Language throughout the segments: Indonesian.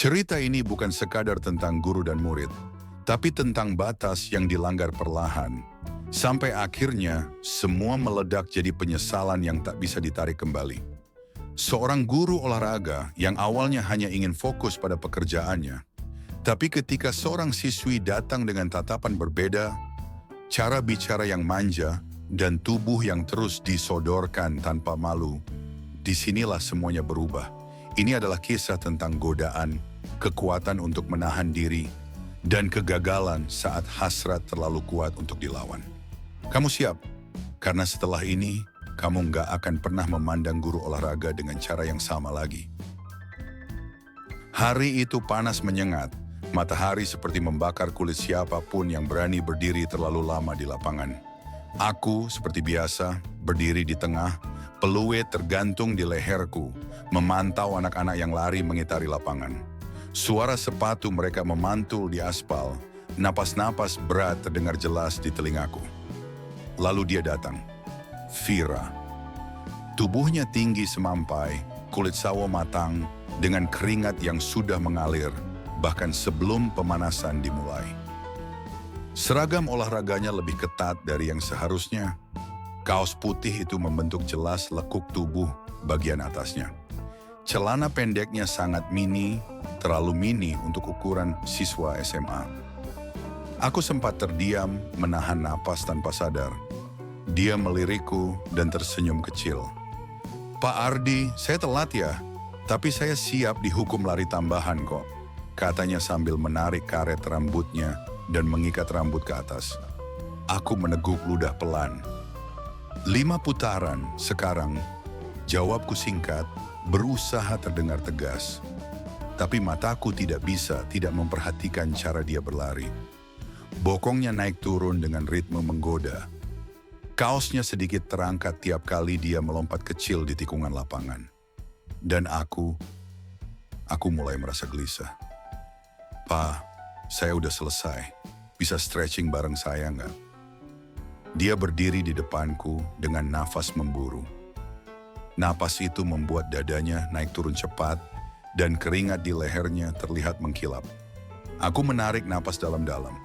Cerita ini bukan sekadar tentang guru dan murid, tapi tentang batas yang dilanggar perlahan. Sampai akhirnya, semua meledak jadi penyesalan yang tak bisa ditarik kembali. Seorang guru olahraga yang awalnya hanya ingin fokus pada pekerjaannya, tapi ketika seorang siswi datang dengan tatapan berbeda, cara bicara yang manja, dan tubuh yang terus disodorkan tanpa malu, disinilah semuanya berubah. Ini adalah kisah tentang godaan, kekuatan untuk menahan diri, dan kegagalan saat hasrat terlalu kuat untuk dilawan. Kamu siap? Karena setelah ini, kamu nggak akan pernah memandang guru olahraga dengan cara yang sama lagi. Hari itu panas menyengat, matahari seperti membakar kulit siapapun yang berani berdiri terlalu lama di lapangan. Aku, seperti biasa, berdiri di tengah, peluit tergantung di leherku, memantau anak-anak yang lari mengitari lapangan. Suara sepatu mereka memantul di aspal, napas-napas berat terdengar jelas di telingaku. Lalu dia datang, Vira. Tubuhnya tinggi semampai, kulit sawo matang, dengan keringat yang sudah mengalir, bahkan sebelum pemanasan dimulai. Seragam olahraganya lebih ketat dari yang seharusnya. Kaos putih itu membentuk jelas lekuk tubuh bagian atasnya. Celana pendeknya sangat mini, terlalu mini untuk ukuran siswa SMA. Aku sempat terdiam, menahan napas tanpa sadar. Dia melirikku dan tersenyum kecil. "Pak Ardi, saya telat ya, tapi saya siap dihukum lari tambahan kok," katanya sambil menarik karet rambutnya dan mengikat rambut ke atas. Aku meneguk ludah pelan. 5 putaran sekarang, jawabku singkat, berusaha terdengar tegas. Tapi mataku tidak bisa tidak memperhatikan cara dia berlari. Bokongnya naik turun dengan ritme menggoda. Kaosnya sedikit terangkat tiap kali dia melompat kecil di tikungan lapangan. Dan aku mulai merasa gelisah. "Pak, saya udah selesai. Bisa stretching bareng saya nggak?" Dia berdiri di depanku dengan nafas memburu. Napas itu membuat dadanya naik turun cepat dan keringat di lehernya terlihat mengkilap. Aku menarik napas dalam-dalam.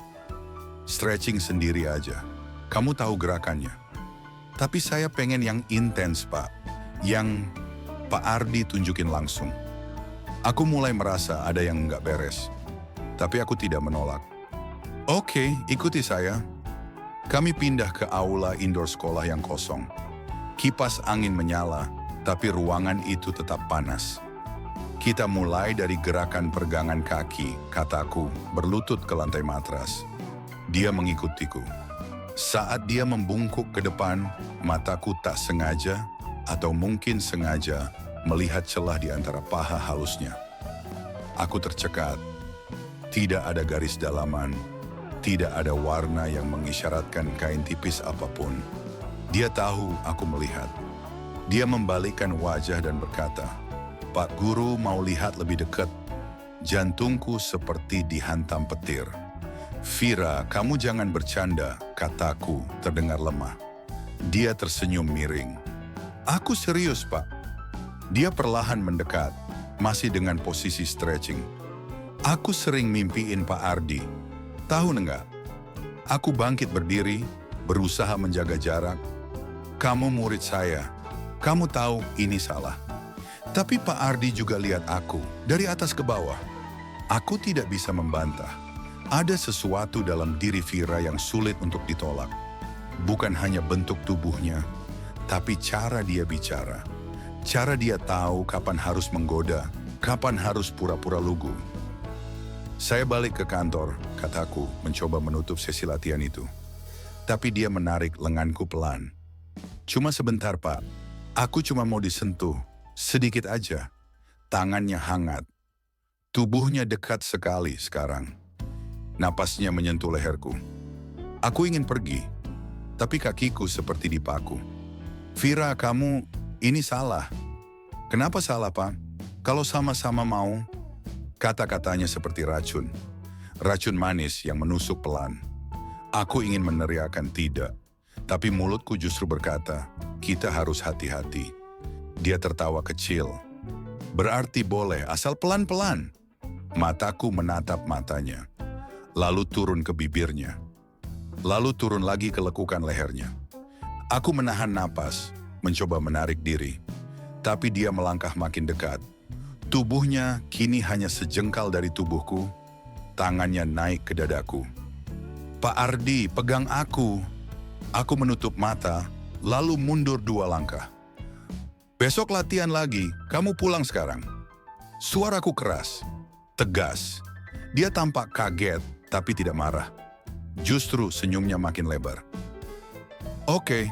"Stretching sendiri aja. Kamu tahu gerakannya. Tapi saya pengen yang intens, Pak. Yang Pak Ardi tunjukin langsung." Aku mulai merasa ada yang nggak beres. Tapi aku tidak menolak. "Oke, ikuti saya." Kami pindah ke aula indoor sekolah yang kosong. Kipas angin menyala, tapi ruangan itu tetap panas. "Kita mulai dari gerakan pergangan kaki," kataku, berlutut ke lantai matras. Dia mengikutiku. Saat dia membungkuk ke depan, mataku tak sengaja, atau mungkin sengaja, melihat celah di antara paha halusnya. Aku tercekat. Tidak ada garis dalaman. Tidak ada warna yang mengisyaratkan kain tipis apapun. Dia tahu aku melihat. Dia membalikkan wajah dan berkata, "Pak Guru mau lihat lebih dekat." Jantungku seperti dihantam petir. "Vira, kamu jangan bercanda," kataku terdengar lemah. Dia tersenyum miring. "Aku serius, Pak." Dia perlahan mendekat, masih dengan posisi stretching. "Aku sering mimpiin Pak Ardi. Tahu enggak?" Aku bangkit berdiri, berusaha menjaga jarak. "Kamu murid saya. Kamu tahu ini salah. Tapi Pak Ardi juga lihat aku, dari atas ke bawah." Aku tidak bisa membantah. Ada sesuatu dalam diri Vira yang sulit untuk ditolak. Bukan hanya bentuk tubuhnya, tapi cara dia bicara. Cara dia tahu kapan harus menggoda, kapan harus pura-pura lugu. "Saya balik ke kantor," kataku, mencoba menutup sesi latihan itu. Tapi dia menarik lenganku pelan. "Cuma sebentar, Pak. Aku cuma mau disentuh, sedikit aja." Tangannya hangat. Tubuhnya dekat sekali sekarang. Napasnya menyentuh leherku. Aku ingin pergi, tapi kakiku seperti dipaku. "Vira, ini salah." "Kenapa salah, Pak? Kalau sama-sama mau." Kata-katanya seperti racun. Racun manis yang menusuk pelan. Aku ingin meneriakkan tidak, tapi mulutku justru berkata, "Kita harus hati-hati." Dia tertawa kecil. "Berarti boleh, asal pelan-pelan." Mataku menatap matanya, lalu turun ke bibirnya, lalu turun lagi ke lekukan lehernya. Aku menahan napas, mencoba menarik diri, tapi dia melangkah makin dekat. Tubuhnya kini hanya sejengkal dari tubuhku, tangannya naik ke dadaku. "Pak Ardi, pegang aku." Aku menutup mata, lalu mundur 2 langkah. "Besok latihan lagi, kamu pulang sekarang." Suaraku keras, tegas. Dia tampak kaget, tapi tidak marah. Justru senyumnya makin lebar. "Oke,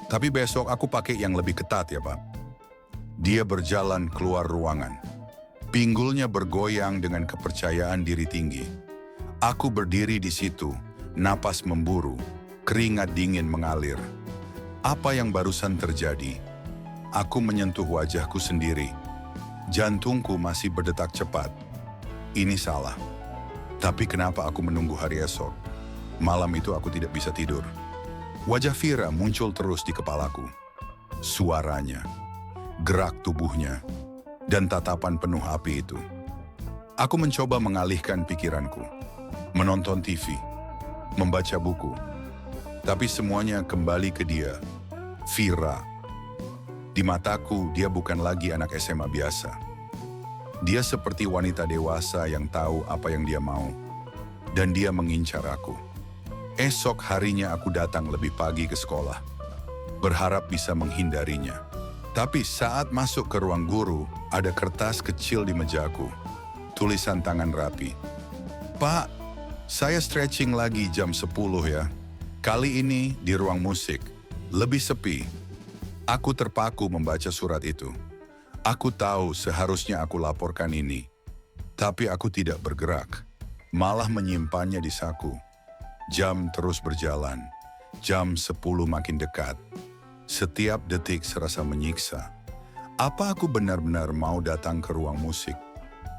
tapi besok aku pakai yang lebih ketat ya, Pak." Dia berjalan keluar ruangan. Pinggulnya bergoyang dengan kepercayaan diri tinggi. Aku berdiri di situ, napas memburu, keringat dingin mengalir. Apa yang barusan terjadi? Aku menyentuh wajahku sendiri. Jantungku masih berdetak cepat. Ini salah. Tapi kenapa aku menunggu hari esok? Malam itu aku tidak bisa tidur. Wajah Vira muncul terus di kepalaku. Suaranya, gerak tubuhnya, dan tatapan penuh api itu. Aku mencoba mengalihkan pikiranku, menonton TV, membaca buku. Tapi semuanya kembali ke dia, Vira. Di mataku, dia bukan lagi anak SMA biasa. Dia seperti wanita dewasa yang tahu apa yang dia mau. Dan dia mengincar aku. Esok harinya aku datang lebih pagi ke sekolah, berharap bisa menghindarinya. Tapi saat masuk ke ruang guru, ada kertas kecil di mejaku. Tulisan tangan rapi. "Pak, saya stretching lagi jam 10 ya. Kali ini di ruang musik, lebih sepi." Aku terpaku membaca surat itu. Aku tahu seharusnya aku laporkan ini. Tapi aku tidak bergerak, malah menyimpannya di saku. Jam terus berjalan. Jam 10 makin dekat. Setiap detik serasa menyiksa. Apa aku benar-benar mau datang ke ruang musik?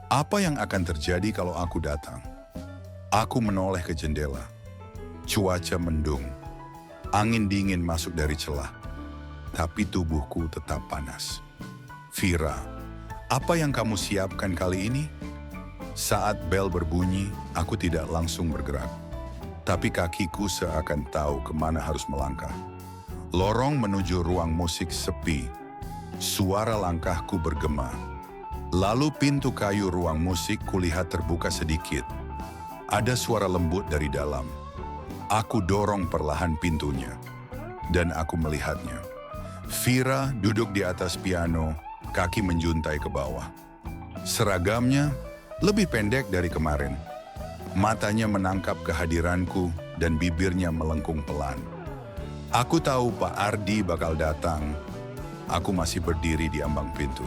Apa yang akan terjadi kalau aku datang? Aku menoleh ke jendela. Cuaca mendung. Angin dingin masuk dari celah. Tapi tubuhku tetap panas. "Vira, apa yang kamu siapkan kali ini?" Saat bel berbunyi, aku tidak langsung bergerak. Tapi kakiku seakan tahu kemana harus melangkah. Lorong menuju ruang musik sepi. Suara langkahku bergema. Lalu pintu kayu ruang musik kulihat terbuka sedikit. Ada suara lembut dari dalam. Aku dorong perlahan pintunya. Dan aku melihatnya. Vira duduk di atas piano, kaki menjuntai ke bawah. Seragamnya lebih pendek dari kemarin. Matanya menangkap kehadiranku dan bibirnya melengkung pelan. Aku tahu Pak Ardi bakal datang. Aku masih berdiri di ambang pintu.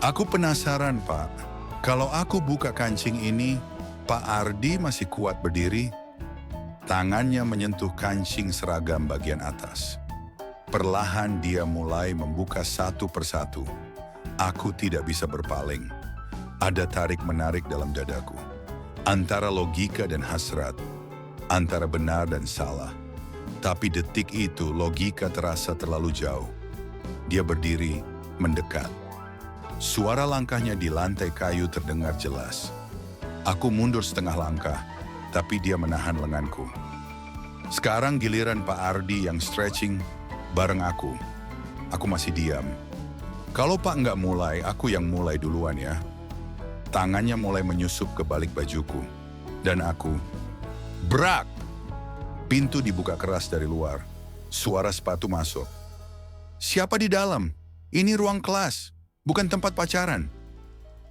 "Aku penasaran, Pak. Kalau aku buka kancing ini, Pak Ardi masih kuat berdiri?" Tangannya menyentuh kancing seragam bagian atas. Perlahan dia mulai membuka satu persatu. Aku tidak bisa berpaling. Ada tarik-menarik dalam dadaku. Antara logika dan hasrat. Antara benar dan salah. Tapi detik itu logika terasa terlalu jauh. Dia berdiri, mendekat. Suara langkahnya di lantai kayu terdengar jelas. Aku mundur setengah langkah, tapi dia menahan lenganku. Sekarang giliran Pak Ardi yang stretching bareng aku. Aku masih diam. "Kalau Pak nggak mulai, aku yang mulai duluan ya." Tangannya mulai menyusup ke balik bajuku. Dan aku, brak! Pintu dibuka keras dari luar. Suara sepatu masuk. "Siapa di dalam? Ini ruang kelas, bukan tempat pacaran."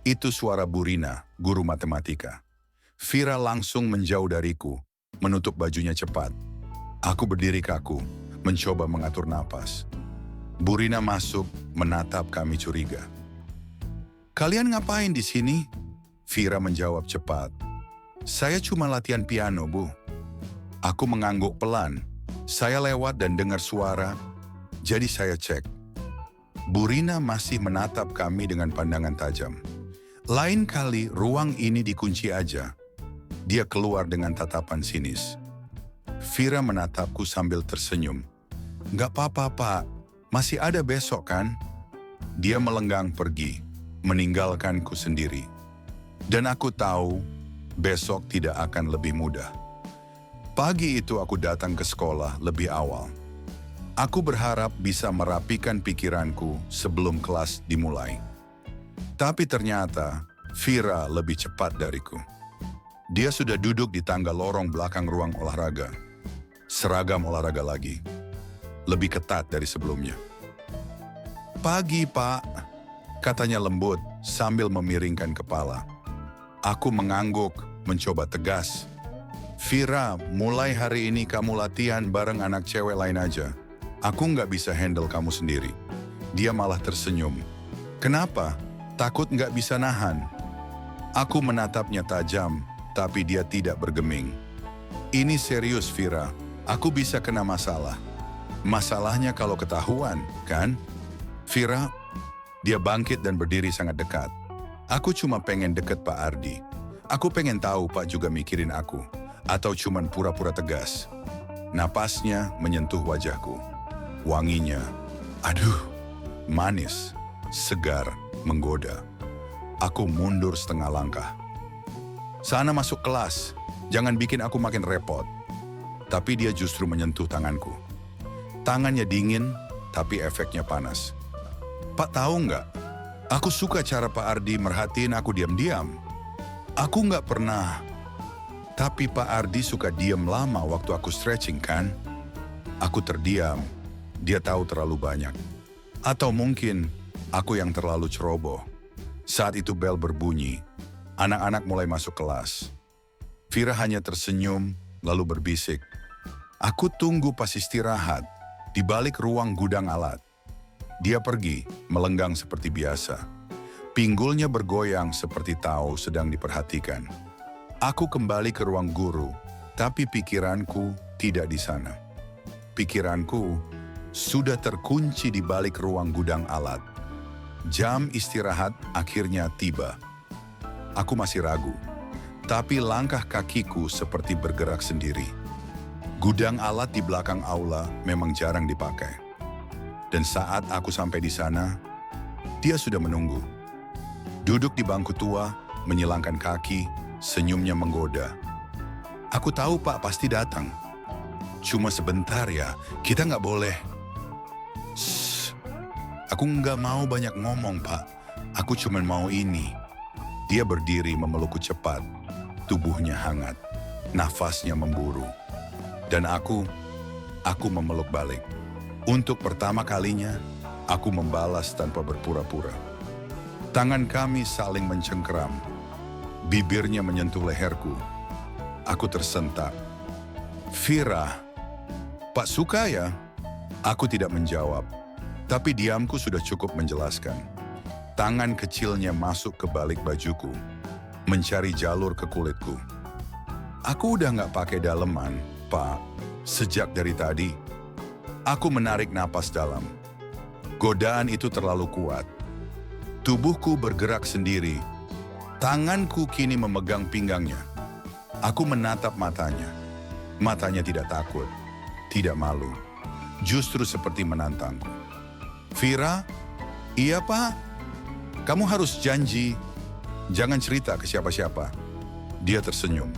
Itu suara Burina, guru matematika. Vira langsung menjauh dariku, menutup bajunya cepat. Aku berdiri kaku, mencoba mengatur napas. Burina masuk, menatap kami curiga. "Kalian ngapain di sini?" Vira menjawab cepat. "Saya cuma latihan piano, Bu." Aku mengangguk pelan. Saya lewat dan dengar suara, jadi saya cek. Burina masih menatap kami dengan pandangan tajam. Lain kali ruang ini dikunci aja. Dia keluar dengan tatapan sinis. Vira menatapku sambil tersenyum. "Nggak apa-apa, Pak. Masih ada besok kan?" Dia melenggang pergi, meninggalkanku sendiri. Dan aku tahu besok tidak akan lebih mudah. Pagi itu aku datang ke sekolah lebih awal. Aku berharap bisa merapikan pikiranku sebelum kelas dimulai. Tapi ternyata Vira lebih cepat dariku. Dia sudah duduk di tangga lorong belakang ruang olahraga. Seragam olahraga lagi. Lebih ketat dari sebelumnya. "Pagi, Pak," katanya lembut sambil memiringkan kepala. Aku mengangguk, mencoba tegas. "Vira, mulai hari ini kamu latihan bareng anak cewek lain aja. Aku nggak bisa handle kamu sendiri." Dia malah tersenyum. "Kenapa? Takut nggak bisa nahan?" Aku menatapnya tajam, tapi dia tidak bergeming. "Ini serius, Vira. Aku bisa kena masalah." "Masalahnya kalau ketahuan, kan?" "Vira," dia bangkit dan berdiri sangat dekat. "Aku cuma pengen deket Pak Ardi. Aku pengen tahu Pak juga mikirin aku. Atau cuman pura-pura tegas." Napasnya menyentuh wajahku. Wanginya, aduh, manis, segar, menggoda. Aku mundur setengah langkah. "Sana masuk kelas, jangan bikin aku makin repot." Tapi dia justru menyentuh tanganku. Tangannya dingin, tapi efeknya panas. "Pak tahu nggak, aku suka cara Pak Ardi merhatiin aku diam-diam. Aku nggak pernah. Tapi Pak Ardi suka diam lama waktu aku stretching, kan?" Aku terdiam. Dia tahu terlalu banyak. Atau mungkin aku yang terlalu ceroboh. Saat itu bel berbunyi. Anak-anak mulai masuk kelas. Vira hanya tersenyum, lalu berbisik. Aku tunggu pas istirahat, di balik ruang gudang alat. Dia pergi, melenggang seperti biasa. Pinggulnya bergoyang seperti tahu sedang diperhatikan. Aku kembali ke ruang guru, tapi pikiranku tidak di sana. Pikiranku sudah terkunci di balik ruang gudang alat. Jam istirahat akhirnya tiba. Aku masih ragu, tapi langkah kakiku seperti bergerak sendiri. Gudang alat di belakang aula memang jarang dipakai. Dan saat aku sampai di sana, dia sudah menunggu. Duduk di bangku tua, menyilangkan kaki, senyumnya menggoda. "Aku tahu Pak pasti datang. Cuma sebentar ya, kita nggak boleh." "Shh, aku nggak mau banyak ngomong Pak. Aku cuma mau ini." Dia berdiri memelukku cepat. Tubuhnya hangat, nafasnya memburu. Dan aku memeluk balik. Untuk pertama kalinya, aku membalas tanpa berpura-pura. Tangan kami saling mencengkeram. Bibirnya menyentuh leherku. Aku tersentak. "Vira, Pak suka ya?" Aku tidak menjawab, tapi diamku sudah cukup menjelaskan. Tangan kecilnya masuk ke balik bajuku, mencari jalur ke kulitku. "Aku udah nggak pakai daleman, Pak, sejak dari tadi." Aku menarik napas dalam. Godaan itu terlalu kuat. Tubuhku bergerak sendiri. Tanganku kini memegang pinggangnya. Aku menatap matanya. Matanya tidak takut, tidak malu. Justru seperti menantangku. "Vira, iya Pak, kamu harus janji. Jangan cerita ke siapa-siapa." Dia tersenyum.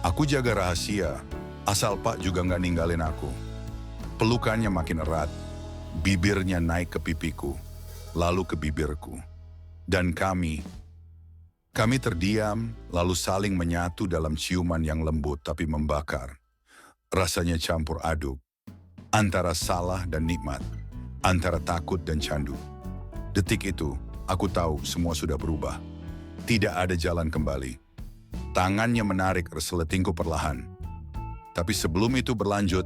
"Aku jaga rahasia, asal Pak juga nggak ninggalin aku." Pelukannya makin erat. Bibirnya naik ke pipiku, lalu ke bibirku. Dan kami terdiam, lalu saling menyatu dalam ciuman yang lembut tapi membakar. Rasanya campur aduk, antara salah dan nikmat, antara takut dan candu. Detik itu, aku tahu semua sudah berubah. Tidak ada jalan kembali. Tangannya menarik resletingku perlahan. Tapi sebelum itu berlanjut,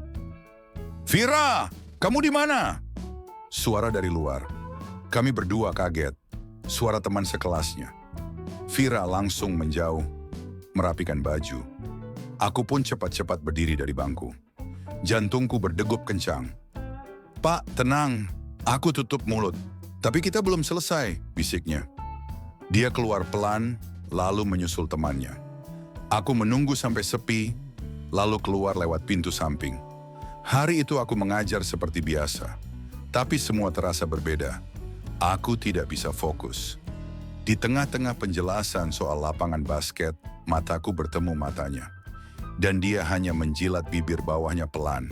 "Vira, kamu di mana?" Suara dari luar. Kami berdua kaget. Suara teman sekelasnya. Vira langsung menjauh, merapikan baju. Aku pun cepat-cepat berdiri dari bangku. Jantungku berdegup kencang. "Pak, tenang. Aku tutup mulut. Tapi kita belum selesai," bisiknya. Dia keluar pelan, lalu menyusul temannya. Aku menunggu sampai sepi, lalu keluar lewat pintu samping. Hari itu aku mengajar seperti biasa. Tapi semua terasa berbeda. Aku tidak bisa fokus. Di tengah-tengah penjelasan soal lapangan basket, mataku bertemu matanya. Dan dia hanya menjilat bibir bawahnya pelan.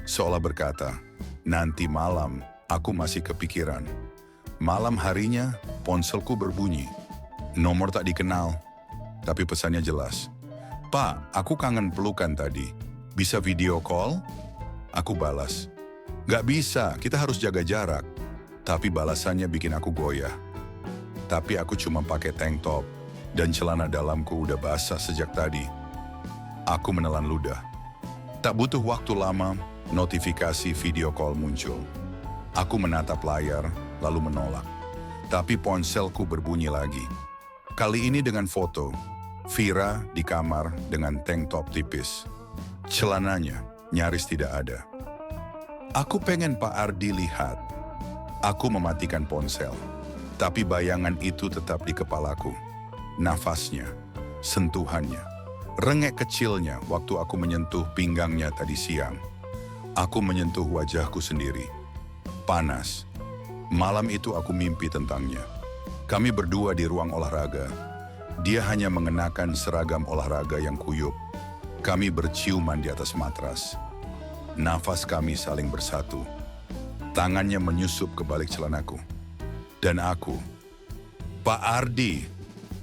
Seolah berkata, nanti malam aku masih kepikiran. Malam harinya ponselku berbunyi. Nomor tak dikenal, tapi pesannya jelas. Pak, aku kangen pelukan tadi. Bisa video call? Aku balas. Gak bisa, kita harus jaga jarak. Tapi balasannya bikin aku goyah. Tapi aku cuma pakai tank top dan celana dalamku udah basah sejak tadi. Aku menelan ludah. Tak butuh waktu lama, notifikasi video call muncul. Aku menatap layar, lalu menolak. Tapi ponselku berbunyi lagi. Kali ini dengan foto. Vira di kamar dengan tank top tipis. Celananya nyaris tidak ada. Aku pengen Pak Ardi lihat. Aku mematikan ponsel. Tapi bayangan itu tetap di kepalaku. Nafasnya, sentuhannya, rengek kecilnya waktu aku menyentuh pinggangnya tadi siang. Aku menyentuh wajahku sendiri. Panas. Malam itu aku mimpi tentangnya. Kami berdua di ruang olahraga. Dia hanya mengenakan seragam olahraga yang kuyup. Kami berciuman di atas matras. Nafas kami saling bersatu. Tangannya menyusup ke balik celanaku. Dan aku, Pak Ardi,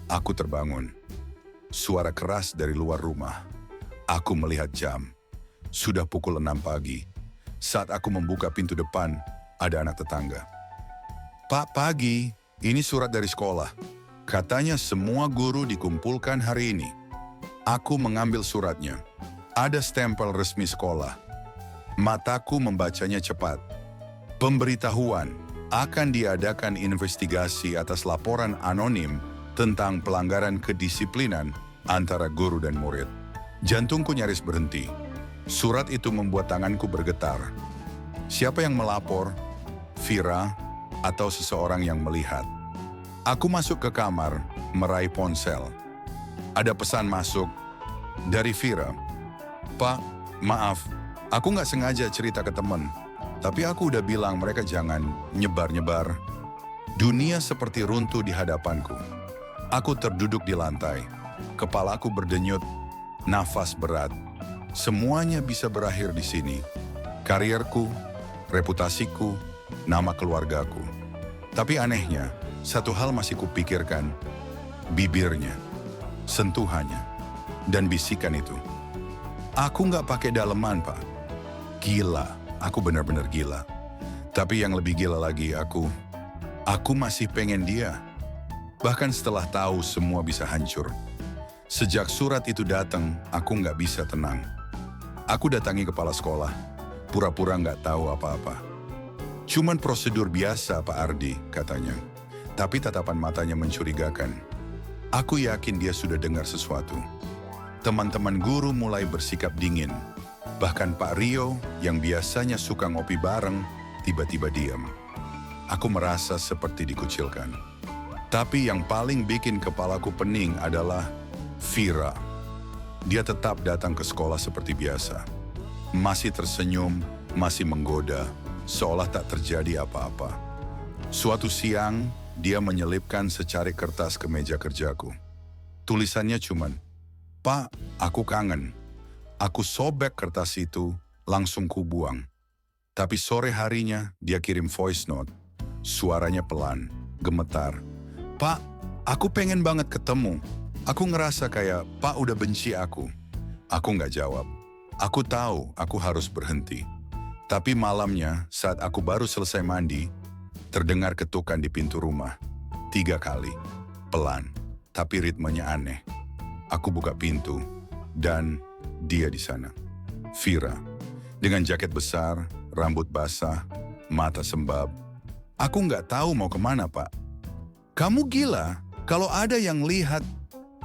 aku terbangun. Suara keras dari luar rumah. Aku melihat jam. Sudah pukul 6 pagi. Saat aku membuka pintu depan, ada anak tetangga. Pak, pagi, ini surat dari sekolah. Katanya semua guru dikumpulkan hari ini. Aku mengambil suratnya. Ada stempel resmi sekolah. Mataku membacanya cepat. Pemberitahuan, akan diadakan investigasi atas laporan anonim tentang pelanggaran kedisiplinan antara guru dan murid. Jantungku nyaris berhenti. Surat itu membuat tanganku bergetar. Siapa yang melapor? Vira atau seseorang yang melihat? Aku masuk ke kamar, meraih ponsel. Ada pesan masuk dari Vira. Pak, maaf, aku nggak sengaja cerita ke teman. Tapi aku udah bilang mereka jangan nyebar-nyebar. Dunia seperti runtuh di hadapanku. Aku terduduk di lantai. Kepalaku berdenyut, nafas berat. Semuanya bisa berakhir di sini. Karierku, reputasiku, nama keluargaku. Tapi anehnya, satu hal masih kupikirkan, bibirnya, sentuhannya, dan bisikan itu. Aku nggak pakai daleman, Pak. Gila, aku benar-benar gila. Tapi yang lebih gila lagi, aku masih pengen dia. Bahkan setelah tahu semua bisa hancur. Sejak surat itu datang, aku nggak bisa tenang. Aku datangi kepala sekolah, pura-pura nggak tahu apa-apa. Cuman prosedur biasa, Pak Ardi, katanya. Tapi tatapan matanya mencurigakan. Aku yakin dia sudah dengar sesuatu. Teman-teman guru mulai bersikap dingin. Bahkan Pak Rio yang biasanya suka ngopi bareng, tiba-tiba diam. Aku merasa seperti dikucilkan. Tapi yang paling bikin kepalaku pening adalah Vira. Dia tetap datang ke sekolah seperti biasa. Masih tersenyum, masih menggoda, seolah tak terjadi apa-apa. Suatu siang, dia menyelipkan secari kertas ke meja kerjaku. Tulisannya cuman, Pak, aku kangen. Aku sobek kertas itu, langsung kubuang. Tapi sore harinya, dia kirim voice note. Suaranya pelan, gemetar. Pak, aku pengen banget ketemu. Aku ngerasa kayak Pak udah benci aku. Aku nggak jawab. Aku tahu aku harus berhenti. Tapi malamnya, saat aku baru selesai mandi, terdengar ketukan di pintu rumah. 3 kali. Pelan, tapi ritmenya aneh. Aku buka pintu, dan dia di sana. Vira, dengan jaket besar, rambut basah, mata sembab. Aku nggak tahu mau kemana, Pak. Kamu gila? Kalau ada yang lihat,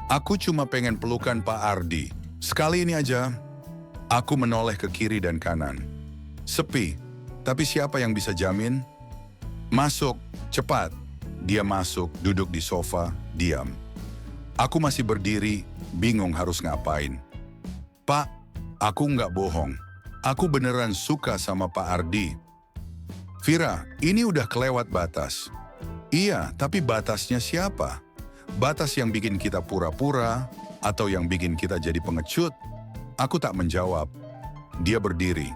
aku cuma pengen pelukan Pak Ardi. Sekali ini aja. Aku menoleh ke kiri dan kanan. Sepi, tapi siapa yang bisa jamin? Masuk, cepat. Dia masuk, duduk di sofa, diam. Aku masih berdiri, bingung harus ngapain. Pak, aku nggak bohong. Aku beneran suka sama Pak Ardi. Vira, ini udah kelewat batas. Iya, tapi batasnya siapa? Batas yang bikin kita pura-pura atau yang bikin kita jadi pengecut? Aku tak menjawab. Dia berdiri,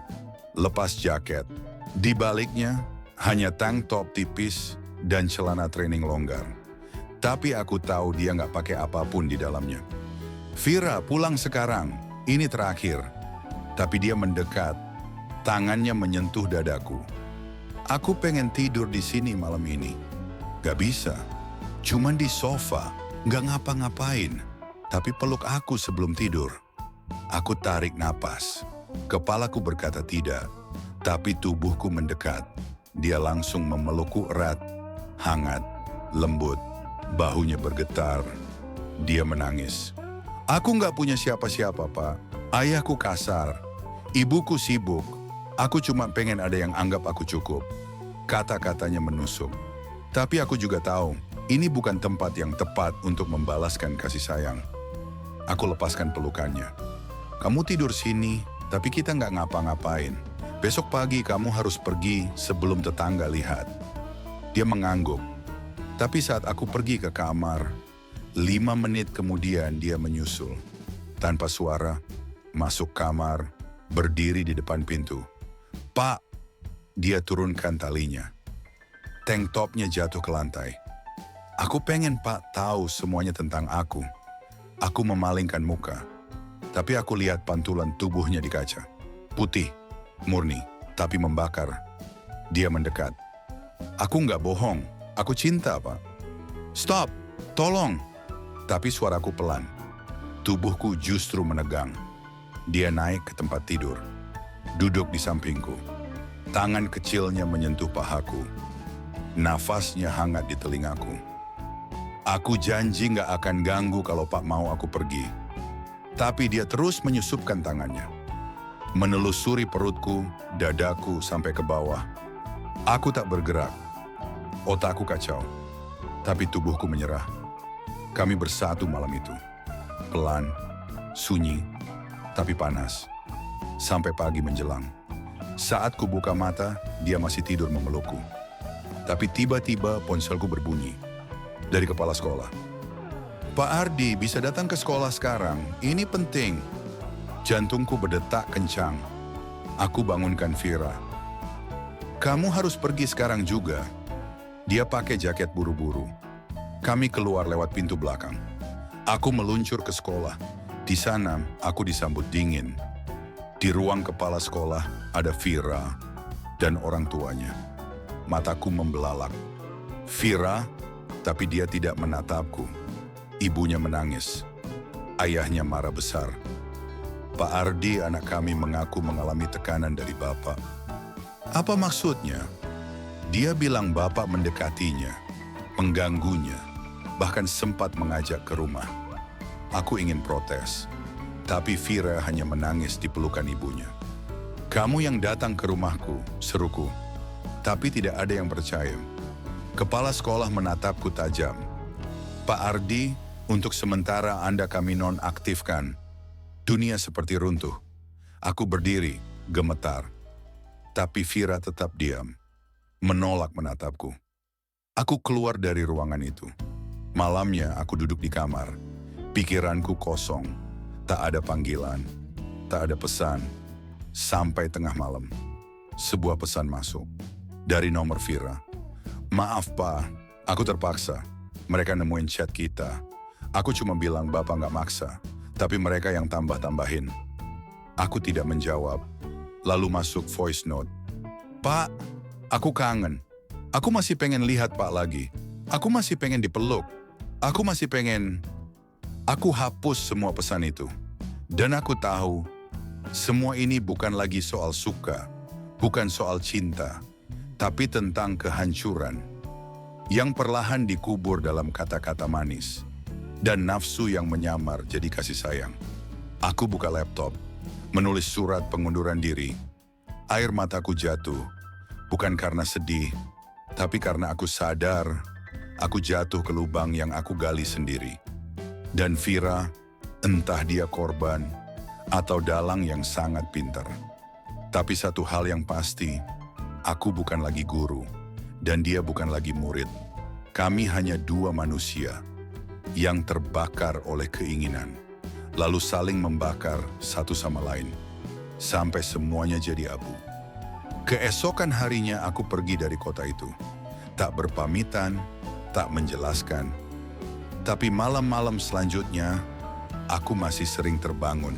lepas jaket. Di baliknya, hanya tank top tipis dan celana training longgar. Tapi aku tahu dia nggak pakai apapun di dalamnya. Vira, pulang sekarang. Ini terakhir. Tapi dia mendekat. Tangannya menyentuh dadaku. Aku pengen tidur di sini malam ini. Gak bisa. Cuman di sofa. Gak ngapa-ngapain. Tapi peluk aku sebelum tidur. Aku tarik napas. Kepalaku berkata tidak. Tapi tubuhku mendekat. Dia langsung memelukku erat. Hangat. Lembut. Bahunya bergetar. Dia menangis. Aku nggak punya siapa-siapa, Pak. Ayahku kasar. Ibuku sibuk. Aku cuma pengen ada yang anggap aku cukup. Kata-katanya menusuk. Tapi aku juga tahu, ini bukan tempat yang tepat untuk membalaskan kasih sayang. Aku lepaskan pelukannya. Kamu tidur sini, tapi kita nggak ngapa-ngapain. Besok pagi kamu harus pergi sebelum tetangga lihat. Dia mengangguk. Tapi saat aku pergi ke kamar, 5 menit kemudian dia menyusul. Tanpa suara, masuk kamar, berdiri di depan pintu. Pak, dia turunkan talinya. Tank topnya jatuh ke lantai. Aku pengen Pak tahu semuanya tentang aku. Aku memalingkan muka. Tapi aku lihat pantulan tubuhnya di kaca. Putih, murni, tapi membakar. Dia mendekat. Aku nggak bohong. Aku cinta, Pak. Stop! Tolong! Tapi suaraku pelan. Tubuhku justru menegang. Dia naik ke tempat tidur. Duduk di sampingku. Tangan kecilnya menyentuh pahaku. Nafasnya hangat di telingaku. Aku janji nggak akan ganggu kalau Pak mau aku pergi. Tapi dia terus menyusupkan tangannya. Menelusuri perutku, dadaku sampai ke bawah. Aku tak bergerak. Otakku kacau, tapi tubuhku menyerah. Kami bersatu malam itu. Pelan, sunyi, tapi panas. Sampai pagi menjelang. Saat ku buka mata, dia masih tidur memelukku. Tapi tiba-tiba ponselku berbunyi. Dari kepala sekolah. Pak Ardi, bisa datang ke sekolah sekarang. Ini penting. Jantungku berdetak kencang. Aku bangunkan Vira. Kamu harus pergi sekarang juga. Dia pakai jaket buru-buru. Kami keluar lewat pintu belakang. Aku meluncur ke sekolah. Di sana, aku disambut dingin. Di ruang kepala sekolah ada Vira dan orang tuanya. Mataku membelalak. Vira, tapi dia tidak menatapku. Ibunya menangis. Ayahnya marah besar. Pak Ardi, anak kami mengaku mengalami tekanan dari bapak. Apa maksudnya? Dia bilang bapak mendekatinya, mengganggunya, bahkan sempat mengajak ke rumah. Aku ingin protes, tapi Vira hanya menangis di pelukan ibunya. Kamu yang datang ke rumahku, seruku. Tapi tidak ada yang percaya. Kepala sekolah menatapku tajam. Pak Ardi, untuk sementara Anda kami nonaktifkan. Dunia seperti runtuh. Aku berdiri, gemetar. Tapi Vira tetap diam. Menolak menatapku. Aku keluar dari ruangan itu. Malamnya aku duduk di kamar. Pikiranku kosong. Tak ada panggilan. Tak ada pesan. Sampai tengah malam. Sebuah pesan masuk. Dari nomor Vira. Maaf Pak, aku terpaksa. Mereka nemuin chat kita. Aku cuma bilang Bapak nggak maksa. Tapi mereka yang tambah-tambahin. Aku tidak menjawab. Lalu masuk voice note. Pak, aku kangen. Aku masih pengen lihat Pak lagi. Aku masih pengen dipeluk. Aku masih pengen... Aku hapus semua pesan itu. Dan aku tahu, semua ini bukan lagi soal suka. Bukan soal cinta. Tapi tentang kehancuran. Yang perlahan dikubur dalam kata-kata manis. Dan nafsu yang menyamar jadi kasih sayang. Aku buka laptop. Menulis surat pengunduran diri. Air mataku jatuh. Bukan karena sedih, tapi karena aku sadar aku jatuh ke lubang yang aku gali sendiri. Dan Vira, entah dia korban atau dalang yang sangat pintar. Tapi satu hal yang pasti, aku bukan lagi guru dan dia bukan lagi murid. Kami hanya dua manusia yang terbakar oleh keinginan, lalu saling membakar satu sama lain, sampai semuanya jadi abu. Keesokan harinya aku pergi dari kota itu. Tak berpamitan, tak menjelaskan. Tapi malam-malam selanjutnya, aku masih sering terbangun.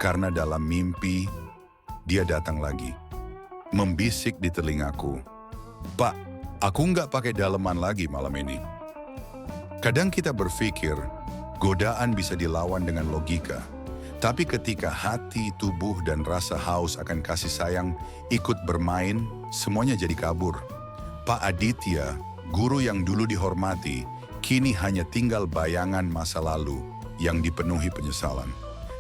Karena dalam mimpi, dia datang lagi. Membisik di telingaku, "Pak, aku nggak pakai daleman lagi malam ini." Kadang kita berpikir, godaan bisa dilawan dengan logika. Tapi ketika hati, tubuh, dan rasa haus akan kasih sayang ikut bermain, semuanya jadi kabur. Pak Aditya, guru yang dulu dihormati, kini hanya tinggal bayangan masa lalu yang dipenuhi penyesalan.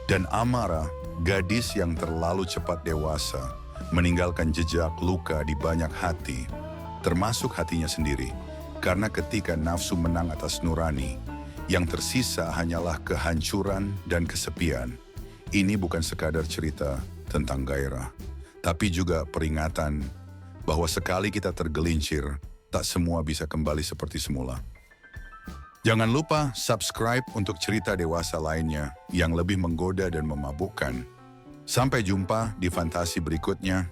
Dan Amara, gadis yang terlalu cepat dewasa, meninggalkan jejak luka di banyak hati, termasuk hatinya sendiri. Karena ketika nafsu menang atas nurani, yang tersisa hanyalah kehancuran dan kesepian. Ini bukan sekadar cerita tentang gairah, tapi juga peringatan bahwa sekali kita tergelincir, tak semua bisa kembali seperti semula. Jangan lupa subscribe untuk cerita dewasa lainnya yang lebih menggoda dan memabukkan. Sampai jumpa di fantasi berikutnya.